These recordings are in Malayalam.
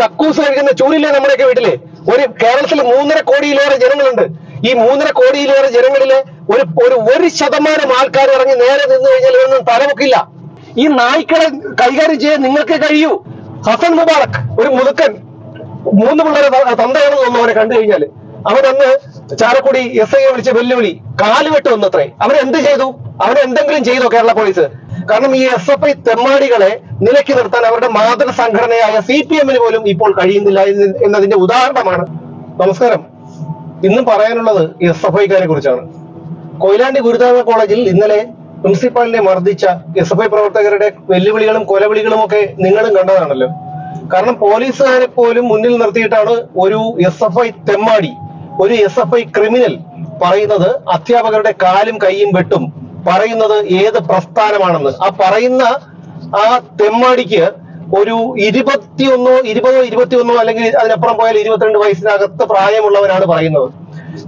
കക്കൂസ് കഴിക്കുന്ന ചൂരില്ലേ നമ്മുടെയൊക്കെ വീട്ടില്? ഒരു കേരളത്തിൽ 3.5 കോടിയിലേറെ ജനങ്ങളുണ്ട്. ഈ 3.5 കോടിയിലേറെ ജനങ്ങളിലെ ഒരു ശതമാനം ആൾക്കാർ ഇറങ്ങി നേരെ നിന്ന് കഴിഞ്ഞാൽ ഇതൊന്നും തലമുക്കില്ല. ഈ നായ്ക്കളെ കൈകാര്യം ചെയ്യാൻ നിങ്ങൾക്ക് കഴിയൂ. ഹസൻ മുബാറക് ഒരു മുതുക്കൻ, 3 പിള്ളേരെ തന്തയാണെന്ന് തോന്നുന്നു. അവനെ കണ്ടു കഴിഞ്ഞാല് അവനന്ന് ചാലക്കുടി SI വിളിച്ച വെല്ലുവിളി കാലുവെട്ട് വന്നത്രേ. അവനെന്ത് ചെയ്തു? അവനെന്തെങ്കിലും ചെയ്തോ കേരള പോലീസ്? കാരണം ഈ SFI തെമ്മാടികളെ നിലയ്ക്ക് നിർത്താൻ അവരുടെ മാതൃ സംഘടനയായ CPM പോലും ഇപ്പോൾ കഴിയുന്നില്ല എന്നതിന്റെ ഉദാഹരണമാണ്. നമസ്കാരം. ഇന്നും പറയാനുള്ളത് SFIക്കാരെ കുറിച്ചാണ്. കൊയിലാണ്ടി ഗുരുദേവ കോളേജിൽ ഇന്നലെ പ്രിൻസിപ്പാളിനെ മർദ്ദിച്ച SFI പ്രവർത്തകരുടെ വെല്ലുവിളികളും കൊലവിളികളും ഒക്കെ നിങ്ങളും കണ്ടതാണല്ലോ. കാരണം പോലീസുകാരെ പോലും മുന്നിൽ നിർത്തിയിട്ടാണ് ഒരു SFI തെമ്മാടി, ഒരു SFI ക്രിമിനൽ പറയുന്നത് അധ്യാപകരുടെ കാലും കൈയും വെട്ടും, പറയുന്നത് ഏത് പ്രസ്ഥാനമാണെന്ന്. ആ പറയുന്ന ആ തെമ്മാടിക്ക് ഒരു 20 അല്ലെങ്കിൽ അതിനപ്പുറം പോയാൽ 22 വയസ്സിനകത്ത് പ്രായമുള്ളവരാണ് പറയുന്നത്.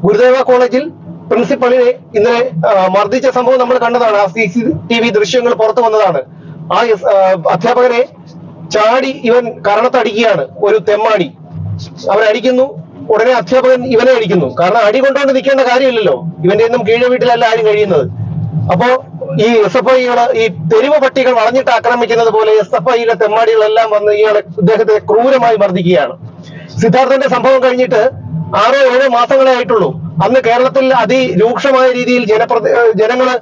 ഗുരുദേവ കോളേജിൽ പ്രിൻസിപ്പളിനെ ഇന്നലെ മർദ്ദിച്ച സംഭവം നമ്മൾ കണ്ടതാണ്. ആ CCTV ദൃശ്യങ്ങൾ പുറത്തു വന്നതാണ്. ആ അധ്യാപകനെ ചാടി ഇവൻ കരണത്തടിക്കുകയാണ് ഒരു തെമ്മാടി. അവനടിക്കുന്നു, ഉടനെ അധ്യാപകൻ ഇവനെ അടിക്കുന്നു. കാരണം അടി കൊണ്ടുകൊണ്ട് നിൽക്കേണ്ട കാര്യമില്ലല്ലോ, ഇവന്റെ ഒന്നും കീഴ വീട്ടിലല്ല ആരും കഴിയുന്നത്. അപ്പോ ഈ SFIകള് ഈ തെരുവ് പട്ടികൾ വളഞ്ഞിട്ട് ആക്രമിക്കുന്നത് പോലെ SFIയിലെ തെമ്മാടികളെല്ലാം വന്ന് ഇദ്ദേഹത്തെ ക്രൂരമായി മർദ്ദിക്കുകയാണ്. സിദ്ധാർത്ഥന്റെ സംഭവം കഴിഞ്ഞിട്ട് 6-7 മാസങ്ങളെ ആയിട്ടുള്ളൂ. അന്ന് കേരളത്തിൽ അതിരൂക്ഷമായ രീതിയിൽ ജനങ്ങള്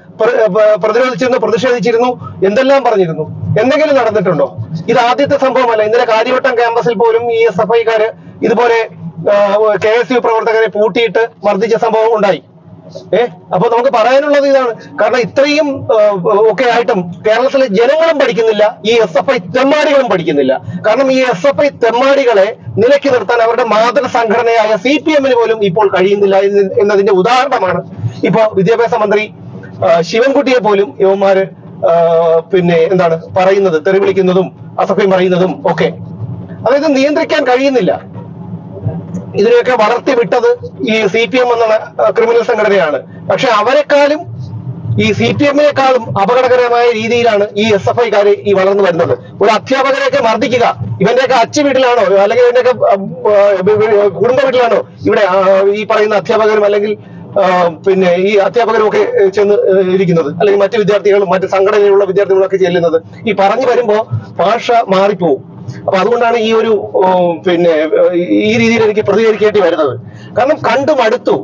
പ്രതിരോധിച്ചിരുന്നു, പ്രതിഷേധിച്ചിരുന്നു, എന്തെല്ലാം പറഞ്ഞിരുന്നു. എന്തെങ്കിലും നടന്നിട്ടുണ്ടോ? ഇത് ആദ്യത്തെ സംഭവമല്ല. ഇന്നലെ കാര്യവട്ടം ക്യാമ്പസിൽ പോലും ഈ SFIക്കാര് ഇതുപോലെ KSU പ്രവർത്തകരെ പൂട്ടിയിട്ട് മർദ്ദിച്ച സംഭവം ഉണ്ടായി. അപ്പൊ നമുക്ക് പറയാനുള്ളത് ഇതാണ്. കാരണം ഇത്രയും ഒക്കെ ആയിട്ടും കേരളത്തിലെ ജനങ്ങളും പഠിക്കുന്നില്ല, ഈ SFI തെമ്മാടികളും പഠിക്കുന്നില്ല. കാരണം ഈ SFI തെമ്മാടികളെ നിലയ്ക്ക് നിർത്താൻ അവരുടെ മാതൃ സംഘടനയായ CPM പോലും ഇപ്പോൾ കഴിയുന്നില്ല എന്നതിന്റെ ഉദാഹരണമാണ് ഇപ്പോ വിദ്യാഭ്യാസ മന്ത്രി ശിവൻകുട്ടിയെ പോലും യുവമാര് എന്താണ് പറയുന്നത്, തെറി വിളിക്കുന്നതും അസഭ്യം പറയുന്നതും ഒക്കെ. അതായത് നിയന്ത്രിക്കാൻ കഴിയുന്നില്ല. ഇതിനെയൊക്കെ വളർത്തി വിട്ടത് ഈ CPM എന്ന ക്രിമിനൽ സംഘടനയാണ്. പക്ഷെ അവരെക്കാളും ഈ CPM-നേക്കാളും അപകടകരമായ രീതിയിലാണ് ഈ SFIക്കാര് ഈ വളർന്നു വരുന്നത്. ഒരു അധ്യാപകരെയൊക്കെ മർദ്ദിക്കുക, ഇവന്റെയൊക്കെ അച്ഛൻ വീട്ടിലാണോ അല്ലെങ്കിൽ ഇവന്റെയൊക്കെ കുടുംബ വീട്ടിലാണോ ഇവിടെ ഈ പറയുന്ന അധ്യാപകരും അല്ലെങ്കിൽ ഈ അധ്യാപകരും ഒക്കെ ചെന്ന് ഇരിക്കുന്നത്, അല്ലെങ്കിൽ മറ്റു വിദ്യാർത്ഥികളും മറ്റു സംഘടനയിലുള്ള വിദ്യാർത്ഥികളും ഒക്കെ ചെല്ലുന്നത്? ഈ പറഞ്ഞു വരുമ്പോ ഭാഷ മാറിപ്പോവും. അപ്പൊ അതുകൊണ്ടാണ് ഈ ഒരു ഈ രീതിയിൽ എനിക്ക് പ്രതികരിക്കേണ്ടി വരുന്നത്. കാരണം കണ്ടുമടുത്തു.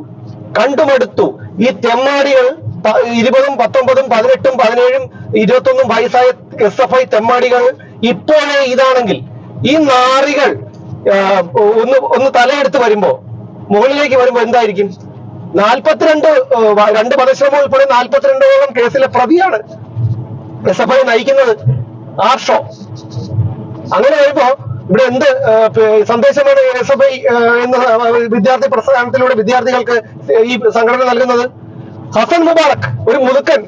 ഈ തെമ്മാടികൾ 20, 19, 18, 17, 21 വയസ്സായ SFI തെമ്മാടികൾ ഇപ്പോഴേ ഇതാണെങ്കിൽ ഈ നാറികൾ ഒന്ന് തലയെടുത്ത് വരുമ്പോ, മുകളിലേക്ക് വരുമ്പോ എന്തായിരിക്കും? 2 വധശ്രമം ഉൾപ്പെടെ 42ഓളം കേസിലെ പ്രതിയാണ് SFI നയിക്കുന്നത് ആർഷോ. അങ്ങനെ വരുമ്പോ ഇവിടെ എന്ത് സന്ദേശമാണ് SFI എന്ന വിദ്യാർത്ഥി പ്രസ്ഥാനത്തിലൂടെ വിദ്യാർത്ഥികൾക്ക് ഈ സംഘടന നൽകുന്നത്? ഹസൻ മുബാറക് ഒരു മുതുക്കൻ,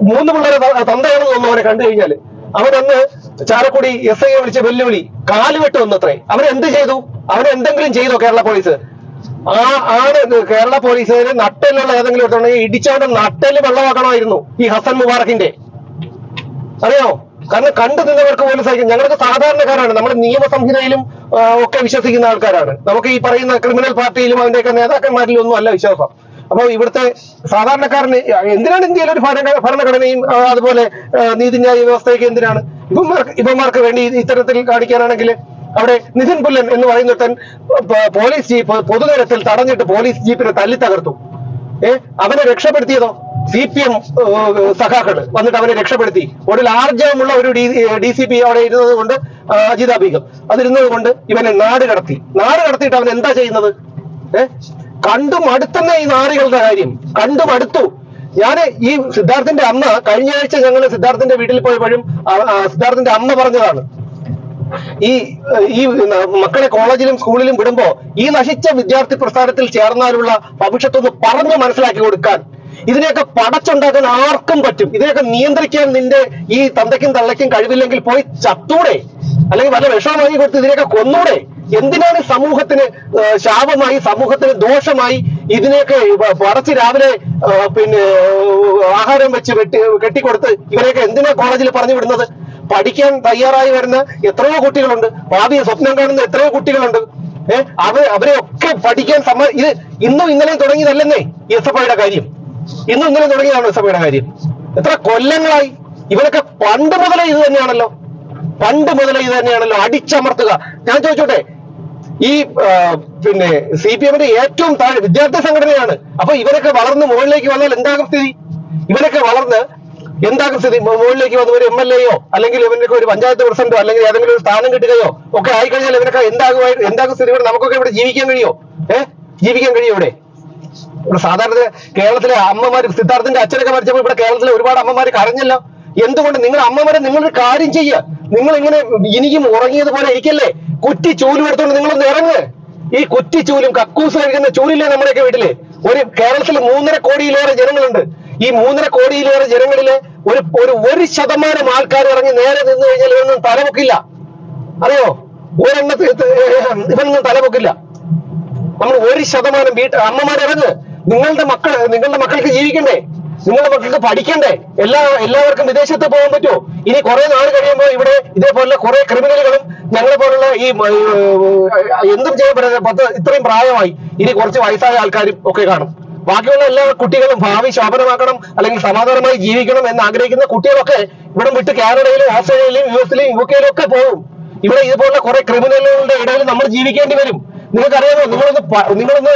3 പിള്ളേരെ തന്തയാണെന്ന് തോന്നുന്നു. അവനെ കണ്ടു കഴിഞ്ഞാല് അവനന്ന് ചാലക്കുടി SI വിളിച്ച വെല്ലുവിളി കാലുവെട്ട് വന്നത്രേ. അവനെന്ത് ചെയ്തു? അവനെന്തെങ്കിലും ചെയ്തോ കേരള പോലീസ്? കേരള പോലീസിന് നട്ടലുള്ള ഏതെങ്കിലും എടുത്തുണ്ടെങ്കിൽ ഇടിച്ചവന്റെ നട്ടല് വെള്ളമാക്കണമായിരുന്നു ഈ ഹസൻ മുബാറക്കിന്റെ. അറിയാമോ? കാരണം കണ്ടു നിന്നവർക്ക് പോലും സഹിക്കും. ഞങ്ങൾക്ക് സാധാരണക്കാരാണ്, നമ്മൾ നിയമ സംഹിതയിലും ഒക്കെ വിശ്വസിക്കുന്ന ആൾക്കാരാണ്. നമുക്ക് ഈ പറയുന്ന ക്രിമിനൽ പാർട്ടിയിലും അതിന്റെയൊക്കെ നേതാക്കന്മാരിലും ഒന്നും അല്ല വിശ്വാസം. അപ്പൊ ഇവിടുത്തെ സാധാരണക്കാരന് എന്തിനാണ് ഇന്ത്യയിൽ ഒരു ഭരണഘടനയും അതുപോലെ നീതിന്യായ വ്യവസ്ഥയൊക്കെ എന്തിനാണ്? ഇവന്മാർക്ക് വേണ്ടി ഇത്തരത്തിൽ കാണിക്കാനാണെങ്കിൽ അവിടെ നിതിൻ പുല്ലൻ എന്ന് പറയുന്നതൻ പോലീസ് ജീപ്പ് പൊതുനിരത്തിൽ തടഞ്ഞിട്ട് പോലീസ് ജീപ്പിനെ തല്ലി തകർത്തു. അവനെ രക്ഷപ്പെടുത്തിയതോ CPM സഖാക്കള് വന്നിട്ട് അവനെ രക്ഷപ്പെടുത്തി. ഒടുവിൽ ആർജവമുള്ള ഒരു DCP അവിടെ ഇരുന്നത് കൊണ്ട്, അജിത ബീഗം അതിരുന്നത് കൊണ്ട് ഇവനെ നാട് കടത്തിയിട്ട് അവൻ എന്താ ചെയ്യുന്നത്? കണ്ടുമടുത്തന്നെ ഈ നാറികളുടെ കാര്യം. കണ്ടുമടുത്തു. ഈ സിദ്ധാർത്ഥിന്റെ അമ്മ കഴിഞ്ഞ ആഴ്ച ഞങ്ങൾ സിദ്ധാർത്ഥിന്റെ വീട്ടിൽ പോയപ്പോഴും സിദ്ധാർത്ഥിന്റെ അമ്മ പറഞ്ഞതാണ്, ഈ മക്കളെ കോളേജിലും സ്കൂളിലും വിടുമ്പോ ഈ നശിച്ച വിദ്യാർത്ഥി പ്രസ്ഥാനത്തിൽ ചേർന്നാലുള്ള ഭവിഷ്യത്തൊന്ന് പറഞ്ഞു മനസ്സിലാക്കി കൊടുക്കാൻ. ഇതിനെയൊക്കെ പടച്ചുണ്ടാക്കാൻ ആർക്കും പറ്റും. ഇതിനെയൊക്കെ നിയന്ത്രിക്കാൻ നിന്റെ ഈ തന്തയ്ക്കും തള്ളയ്ക്കും കഴിവില്ലെങ്കിൽ പോയി ചത്തൂടെ, അല്ലെങ്കിൽ വല്ല വിഷം വാങ്ങി കൊടുത്ത് ഇതിനെയൊക്കെ കൊന്നൂടെ? എന്തിനാണ് സമൂഹത്തിന് ശാപമായി, സമൂഹത്തിന് ദോഷമായി ഇതിനെയൊക്കെ പടച്ച് രാവിലെ ആഹാരം വെച്ച് കെട്ടിക്കൊടുത്ത് ഇവരെയൊക്കെ എന്തിനാ കോളേജിൽ പറഞ്ഞു വിടുന്നത്? പഠിക്കാൻ തയ്യാറായി വരുന്ന എത്രയോ കുട്ടികളുണ്ട്, ഭാവിയെ സ്വപ്നം കാണുന്ന എത്രയോ കുട്ടികളുണ്ട്. അവരെ ഒക്കെ പഠിക്കാൻ ഇത് ഇന്നും ഇന്നലെയും തുടങ്ങിയതല്ലെന്നേ ഈ എസ് എഫ് ഐയുടെ കാര്യം. ഇന്നും ഇന്നലെയും തുടങ്ങിയതാണ് എസ് എഫ് ഐയുടെ കാര്യം. എത്ര കൊല്ലങ്ങളായി ഇവരൊക്കെ പണ്ട് മുതലേ ഇത് തന്നെയാണല്ലോ, അടിച്ചമർത്തുക. ഞാൻ ചോദിച്ചോട്ടെ, ഈ പിന്നെ CPM-ന്റെ ഏറ്റവും താഴെ വിദ്യാർത്ഥി സംഘടനയാണ്. അപ്പൊ ഇവരൊക്കെ വളർന്ന് മുകളിലേക്ക് വന്നാൽ എന്താകും സ്ഥിതി? മുകളിലേക്ക് വന്ന ഒരു MLA-യോ അല്ലെങ്കിൽ ഇവനൊക്കെ ഒരു പഞ്ചായത്ത് പ്രസിഡന്റോ അല്ലെങ്കിൽ ഏതെങ്കിലും ഒരു സ്ഥാനം കിട്ടുകയോ ഒക്കെ ആയിക്കഴിഞ്ഞാൽ ഇവനൊക്കെ എന്താകും സ്ഥിതി? ഇവിടെ നമുക്കൊക്കെ ഇവിടെ ജീവിക്കാൻ കഴിയോ? ഇവിടെ സാധാരണ കേരളത്തിലെ അമ്മമാര്, സിദ്ധാർത്ഥന്റെ അച്ഛനൊക്കെ മരിച്ചപ്പോൾ ഇവിടെ കേരളത്തിലെ ഒരുപാട് അമ്മമാര് കരഞ്ഞല്ലോ. എന്തുകൊണ്ട്? നിങ്ങൾ അമ്മമാരെ നിങ്ങളൊരു കാര്യം ചെയ്യുക. നിങ്ങൾ ഇങ്ങനെ ഇനിയും ഉറങ്ങിയതുപോലെ ഇരിക്കല്ലേ, കുറ്റി ചൂലും എടുത്തോണ്ട് നിങ്ങളൊന്ന് ഇറങ്ങ്. ഈ കുറ്റി ചൂലും കക്കൂസ് കഴിക്കുന്ന ചൂലില്ലേ നമ്മുടെയൊക്കെ വീട്ടില്? കേരളത്തിൽ 3.5 കോടിയിലേറെ ജനങ്ങളുണ്ട്. ഈ 3.5 കോടിയിലേറെ ജനങ്ങളിലെ ഒരു 1% ആൾക്കാർ ഇറങ്ങി നേരെ നിന്ന് കഴിഞ്ഞാൽ ഇവനൊന്നും തലപൊക്കില്ല. അറിയോ? ഇവനൊന്നും തലപൊക്കില്ല. നമ്മൾ 1% അമ്മമാരിറങ്ങ്. നിങ്ങളുടെ മക്കൾക്ക് ജീവിക്കണ്ടേ? നിങ്ങളുടെ മക്കൾക്ക് പഠിക്കണ്ടേ? എല്ലാവർക്കും വിദേശത്ത് പോകാൻ പറ്റുമോ? ഇനി കുറെ നാൾ കഴിയുമ്പോൾ ഇവിടെ ഇതേപോലെ കുറെ ക്രിമിനലുകളും ഞങ്ങളെ പോലുള്ള ഈ എന്തും ചെയ്യപ്പെടുന്നത് ഇത്രയും പ്രായമായി ഇനി കുറച്ച് വയസ്സായ ആൾക്കാരും ഒക്കെ കാണും. ബാക്കിയുള്ള എല്ലാ കുട്ടികളും ഭാവി ശോഭനമാക്കണം അല്ലെങ്കിൽ സമാധാനമായി ജീവിക്കണം എന്ന് ആഗ്രഹിക്കുന്ന കുട്ടികളൊക്കെ ഇവിടെ വിട്ട് കാനഡയിലും ഓസ്ട്രേലിയയിലും US-ലും UK-ലും ഒക്കെ പോകും. ഇവിടെ ഇതുപോലുള്ള കുറെ ക്രിമിനലുകളുടെ ഇടയിൽ നമ്മൾ ജീവിക്കേണ്ടി വരും. നിങ്ങൾക്കറിയാമോ? നിങ്ങളൊന്ന്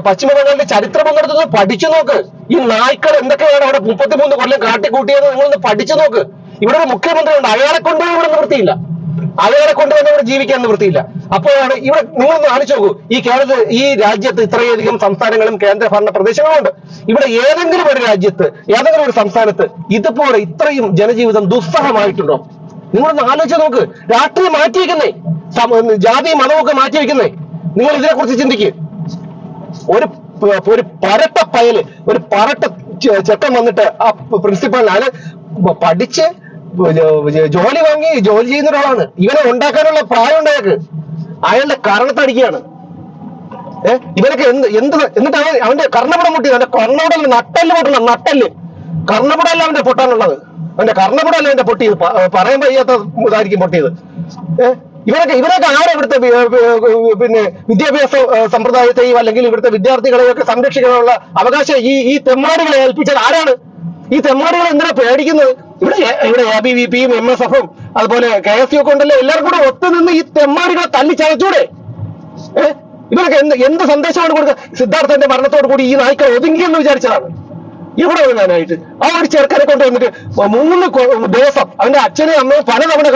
പശ്ചിമ ബംഗാളിന്റെ ചരിത്രം ഒന്നെടുത്തൊന്ന് പഠിച്ചു നോക്ക്. ഈ നായ്ക്കൾ എന്തൊക്കെയാണ് അവിടെ 33 കൊല്ലം കാട്ടിക്കൂട്ടിയത് നിങ്ങളൊന്ന് പഠിച്ചു നോക്ക്. ഇവിടെ ഒരു മുഖ്യമന്ത്രി ഉണ്ട്, അയാളെ കൊണ്ടുപോയി ഇവിടെ നിവൃത്തിയില്ല, ഇവിടെ ജീവിക്കാൻ നിവൃത്തിയില്ല. അപ്പോഴാണ് ഇവിടെ നിങ്ങളൊന്ന് ആലോചിച്ച് നോക്കൂ, ഈ രാജ്യത്ത് ഇത്രയധികം സംസ്ഥാനങ്ങളും കേന്ദ്രഭരണ പ്രദേശങ്ങളും ഉണ്ട്. ഇവിടെ ഏതെങ്കിലും ഒരു രാജ്യത്ത്, ഏതെങ്കിലും ഒരു സംസ്ഥാനത്ത് ഇതുപോലെ ഇത്രയും ജനജീവിതം ദുസ്സഹമായിട്ടുണ്ടോ? നിങ്ങളൊന്ന് ആലോചിച്ച് നോക്ക്. രാഷ്ട്രീയം മാറ്റിവെക്കുന്നേ, ജാതിയും മതമൊക്കെ മാറ്റിവെക്കുന്നേ. നിങ്ങൾ ഇതിനെ കുറിച്ച് ചിന്തിക്കുക. ഒരു പരട്ട പയല്, ഒരു പരട്ട ചെക്കൻ വന്നിട്ട് ആ പ്രിൻസിപ്പളിനാണ് പഠിച്ച് ജോലി വാങ്ങി ജോലി ചെയ്യുന്ന ഒരാളാണ്. ഇവനെ ഉണ്ടാക്കാനുള്ള പ്രായം ഉണ്ടായക്ക് അയാളുടെ കരണത്തടിക്കുകയാണ്. ഇവനൊക്കെ എന്നിട്ട് അവന്റെ കർണപടം പൊട്ടിയത്, അവന്റെ കർണപടം നട്ടല് പൊട്ടണം, കർണപടമല്ല അവന്റെ പൊട്ടാനുള്ളത്, അവന്റെ കർണപടമല്ല അവന്റെ പൊട്ടിയത്. പറയാൻ വയ്യാത്ത ഇതായിരിക്കും പൊട്ടിയത്. ഇവരൊക്കെ ആരാ ഇവിടുത്തെ പിന്നെ വിദ്യാഭ്യാസ സമ്പ്രദായത്തെയും അല്ലെങ്കിൽ ഇവിടുത്തെ വിദ്യാർത്ഥികളെയൊക്കെ സംരക്ഷിക്കാനുള്ള അവകാശം ഈ തെമ്മാടികളെ ഏൽപ്പിച്ചത് ആരാണ്? ഈ തെമ്മാടികളെ എന്തിനാ പേടിക്കുന്നത്? ഇവിടെ ABVP-യും MSF-ഉം അതുപോലെ KSU ഒക്കെ ഉണ്ടല്ലോ. എല്ലാവരും കൂടെ ഒത്തുനിന്ന് ഈ തെമ്മാടികളെ തല്ലിച്ചതച്ചൂടെ? ഇവരൊക്കെ എന്ത് സന്ദേശമാണ് കൊടുക്കുക? സിദ്ധാർത്ഥന്റെ മരണത്തോടു കൂടി ഈ നായ്ക്കൾ ഒതുങ്ങിയെന്ന് വിചാരിച്ചതാണ്. ഇവിടെ ഒതുങ്ങാനായിട്ട് ആ ഒരു ചെറുക്കനെ കൊണ്ട് വന്നിട്ട് 3 ദിവസം അവന്റെ അച്ഛനെയും അമ്മയും പലതവണ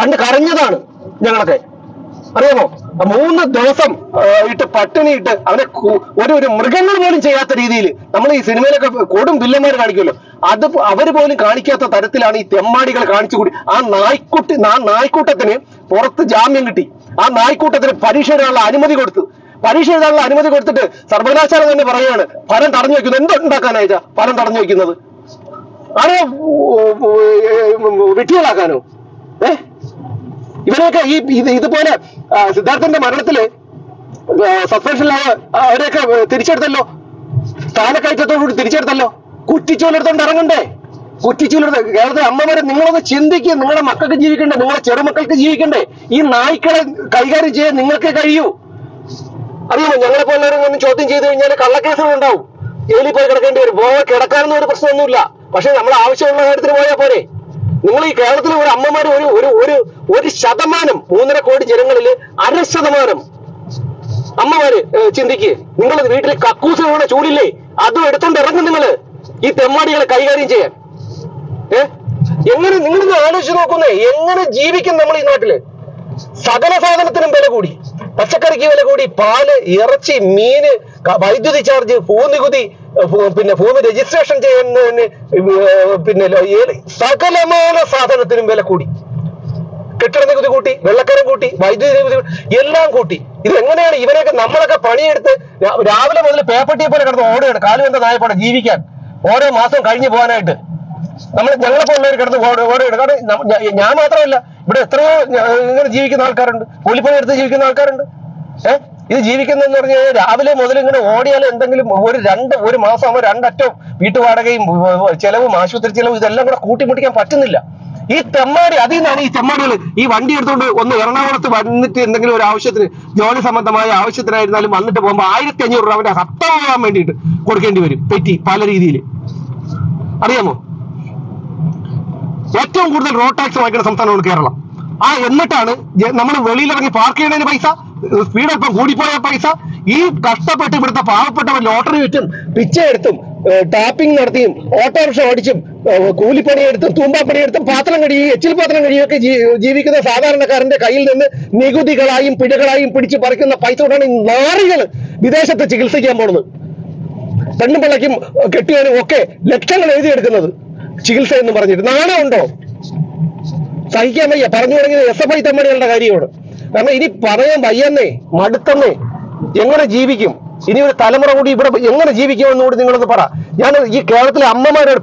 കണ്ട് കരഞ്ഞതാണ് ഞങ്ങളൊക്കെ. അറിയാമോ? 3 ദിവസം ഇട്ട് പട്ടിണിയിട്ട് അവനെ ഒരു മൃഗങ്ങൾ പോലും ചെയ്യാത്ത രീതിയിൽ നമ്മൾ ഈ സിനിമയിലൊക്കെ കൊടും വില്ലന്മാർ കാണിക്കുമല്ലോ, അവര് പോലും കാണിക്കാത്ത തരത്തിലാണ് ഈ തെമ്മാടികൾ കാണിച്ചുകൂടി. ആ നായ്ക്കൂട്ടത്തിന് പുറത്ത് ജാമ്യം കിട്ടി. ആ നായ്ക്കൂട്ടത്തിന് പരീക്ഷ എഴുതാനുള്ള അനുമതി കൊടുത്തിട്ട് സർവകലാശാല തന്നെ പറയുകയാണ് ഫലം തടഞ്ഞു വെക്കുന്നത്. എന്തുണ്ടാക്കാനായിട്ടാ ഫലം തടഞ്ഞു വെക്കുന്നത്? ആരോ വിട്ടികളാക്കാനോ? ഇവരെയൊക്കെ ഇതുപോലെ സിദ്ധാർത്ഥന്റെ മരണത്തില് സസ്പെൻഷനിലാണ് അവരെയൊക്കെ തിരിച്ചെടുത്തല്ലോ, സ്ഥാനക്കയറ്റത്തോടുകൂടി തിരിച്ചെടുത്തല്ലോ. കുറ്റിച്ചൂലെടുത്തോണ്ട് ഇറങ്ങണ്ടേ? കേരളത്തിലെ അമ്മമാരെ നിങ്ങളൊന്ന് ചിന്തിക്കുക. നിങ്ങളുടെ മക്കൾക്ക് ജീവിക്കണ്ടേ? നിങ്ങളുടെ ചെറുമക്കൾക്ക് ജീവിക്കണ്ടേ? ഈ നായ്ക്കളെ കൈകാര്യം ചെയ്യാൻ നിങ്ങൾക്ക് കഴിയൂ. അറിയാമോ? ഞങ്ങളെ പോലുള്ളവരൊന്നും ചോദ്യം ചെയ്ത് കഴിഞ്ഞാൽ കള്ളക്കേസുകൾ ഉണ്ടാവും, ജയിലിൽ പോയി കിടക്കേണ്ടി വരും. കിടക്കാനൊന്നും ഒരു പ്രശ്നമൊന്നുമില്ല. പക്ഷെ നമ്മൾ ആവശ്യമുള്ള കാര്യത്തിന് പോയാൽ പോരെ? നിങ്ങൾ ഈ കേരളത്തിലെ ഒരു അമ്മമാര് ഒരു ശതമാനം 3.5 കോടി ജനങ്ങളിൽ 1% അമ്മമാര് ചിന്തിക്കുക. നിങ്ങൾ വീട്ടിൽ കക്കൂസിനുള്ള ചൂടില്ലേ, അതും എടുത്തോണ്ട് ഇറങ്ങും നിങ്ങള് ഈ തെമ്മാടികളെ കൈകാര്യം ചെയ്യാൻ. എങ്ങനെ നിങ്ങളൊന്ന് ആലോചിച്ച് നോക്കുന്നേ, എങ്ങനെ ജീവിക്കും നമ്മൾ ഈ നാട്ടില്? സകല സാധനത്തിനും വില കൂടി, പച്ചക്കറിക്ക് വില കൂടി, പാല്, ഇറച്ചി, മീന്, വൈദ്യുതി ചാർജ്, ഭൂനികുതി, പിന്നെ ഭൂമി രജിസ്ട്രേഷൻ ചെയ്യുന്നതിന്, പിന്നെ സകലമായ സാധനത്തിനും വില കൂടി. കെട്ടിട നികുതി കൂട്ടി, വെള്ളക്കരം കൂട്ടി, വൈദ്യുതി നികുതി എല്ലാം കൂട്ടി. ഇത് എങ്ങനെയാണ് ഇവരെയൊക്കെ നമ്മളൊക്കെ പണിയെടുത്ത് രാവിലെ മുതൽ പേപ്പട്ടിയെ പോലെ കിടന്ന് ഓടുകയാണ് കാലുവെന്ത നായപ്പോടെ ജീവിക്കാൻ, ഓരോ മാസം കഴിഞ്ഞു പോകാനായിട്ട്. ഞങ്ങളെ പോലുള്ളവർ കിടന്ന് ഓടുകയാണ്. കാരണം ഞാൻ മാത്രമല്ല, ഇവിടെ എത്രയോ ഇങ്ങനെ ജീവിക്കുന്ന ആൾക്കാരുണ്ട്, കൂലിപ്പണി എടുത്ത് ജീവിക്കുന്ന ആൾക്കാരുണ്ട്. ഇത് ജീവിക്കുന്നതെന്ന് പറഞ്ഞു കഴിഞ്ഞാൽ രാവിലെ മുതൽ ഇങ്ങനെ ഓടിയാൽ എന്തെങ്കിലും ഒരു മാസം ആകുമ്പോൾ 2 അറ്റം വീട്ടുവാടകയും ചെലവും ആശുപത്രി ചെലവും ഇതെല്ലാം കൂടെ കൂട്ടിമുട്ടിക്കാൻ പറ്റുന്നില്ല. ഈ തെമ്മാടി അതിൽ നിന്നാണ് ഈ തെമ്മാടികൾ ഈ വണ്ടി എടുത്തുകൊണ്ട് ഒന്ന് എറണാകുളത്ത് വന്നിട്ട് എന്തെങ്കിലും ഒരു ആവശ്യത്തിന് ജോലി സംബന്ധമായ ആവശ്യത്തിനായിരുന്നാലും വന്നിട്ട് പോകുമ്പോൾ 1500 രൂപ അവന്റെ ഹത്തമാകാൻ വേണ്ടിയിട്ട് കൊടുക്കേണ്ടി വരും പെറ്റി പല രീതിയിൽ. അറിയാമോ? ഏറ്റവും കൂടുതൽ റോഡ് ടാക്സ് വാങ്ങിക്കുന്ന സംസ്ഥാനമാണ് കേരളം. എന്നിട്ടാണ് നമ്മൾ വെളിയിലിറങ്ങി പാർക്ക് ചെയ്യുന്നതിന് പൈസ, സ്പീഡ് അല്പം കൂടിപ്പോയ പൈസ, ഈ കഷ്ടപ്പെട്ട് ഇവിടുത്തെ പാവപ്പെട്ടവർ ലോട്ടറി വിറ്റും പിച്ചയെടുത്തും ടാപ്പിംഗ് നടത്തിയും ഓട്ടോറിക്ഷ ഓടിച്ചും കൂലിപ്പണിയെടുത്തും തൂമ്പാപ്പണിയെടുത്തും പാത്രം കഴിയും എച്ചിൽ പാത്രം കഴിയൊക്കെ ജീവിക്കുന്ന സാധാരണക്കാരന്റെ കയ്യിൽ നിന്ന് നികുതികളായും പിഴകളായും പിടിച്ചു പറിക്കുന്ന പൈസ കൊണ്ടാണ് ഈ നാറികൾ വിദേശത്ത് ചികിത്സിക്കാൻ പോകുന്നത്. പെണ്ണും പിള്ളയ്ക്കും കെട്ടിയാനും ഒക്കെ ലക്ഷങ്ങൾ എഴുതിയെടുക്കുന്നത് ചികിത്സ എന്ന് പറഞ്ഞിട്ട്. നാണമുണ്ടോ? സഹിക്കാൻ വയ്യ. പറഞ്ഞു തുടങ്ങിയത് SFI തെമ്മടികളുടെ കാര്യമാണ്. കാരണം ഇനി പറയാൻ വയ്യെന്നേ, മടുത്തന്നേ. എങ്ങനെ ജീവിക്കും ഇനി ഒരു തലമുറ കൂടി ഇവിടെ എങ്ങനെ ജീവിക്കുമെന്നുകൂടി നിങ്ങളൊന്ന് പറ. ഞാൻ ഈ കേരളത്തിലെ അമ്മമാരോട്,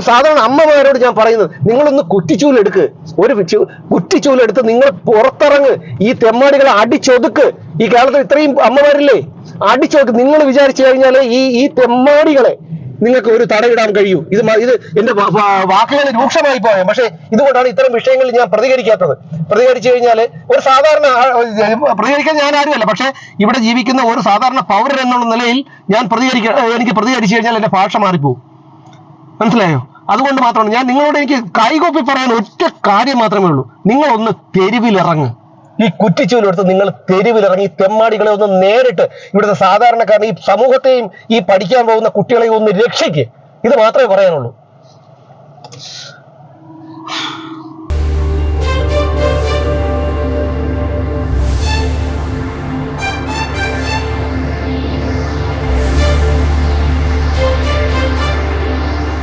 സാധാരണ അമ്മമാരോട് ഞാൻ പറയുന്നത്, നിങ്ങളൊന്ന് കുറ്റിച്ചൂലെടുക്ക്, ഒരു കുറ്റിച്ചൂലെടുത്ത് നിങ്ങൾ പുറത്തിറങ്ങ്, ഈ തെമ്മാടികളെ അടിച്ചൊതുക്ക്. ഈ കേരളത്തിൽ ഇത്രയും അമ്മമാരില്ലേ, അടിച്ചൊതുക്ക്. നിങ്ങൾ വിചാരിച്ചു കഴിഞ്ഞാൽ ഈ തെമ്മാടികളെ നിങ്ങൾക്ക് ഒരു തടയിടാൻ കഴിയൂ. ഇത് എന്റെ വാക്കുകൾ രൂക്ഷമായി പോയ, പക്ഷെ ഇതുകൊണ്ടാണ് ഇത്തരം വിഷയങ്ങളിൽ ഞാൻ പ്രതികരിക്കാത്തത്. പ്രതികരിച്ചു കഴിഞ്ഞാൽ ഒരു സാധാരണ പ്രതികരിക്കാൻ ഞാൻ ആരുമല്ല, പക്ഷെ ഇവിടെ ജീവിക്കുന്ന ഒരു സാധാരണ പൗരൻ എന്നുള്ള നിലയിൽ ഞാൻ എനിക്ക് പ്രതികരിച്ചു കഴിഞ്ഞാൽ എന്റെ ഭാഷ മാറിപ്പോവും. മനസ്സിലായോ? അതുകൊണ്ട് മാത്രമാണ് ഞാൻ നിങ്ങളോട് എനിക്ക് കൈകൊപ്പി പറയാൻ ഒറ്റ കാര്യം മാത്രമേ ഉള്ളൂ. നിങ്ങളൊന്ന് തെരുവിലിറങ്ങ്. ഈ കുറ്റിച്ചൂലെടുത്ത് നിങ്ങൾ തെരുവിലിറങ്ങി തെമ്മാടികളെ ഒന്ന് നേരിട്ട് ഇവിടുത്തെ സാധാരണക്കാരൻ, ഈ സമൂഹത്തെയും ഈ പഠിക്കാൻ പോകുന്ന കുട്ടികളെയും ഒന്ന് രക്ഷിക്കുക. ഇത് മാത്രമേ പറയാനുള്ളൂ.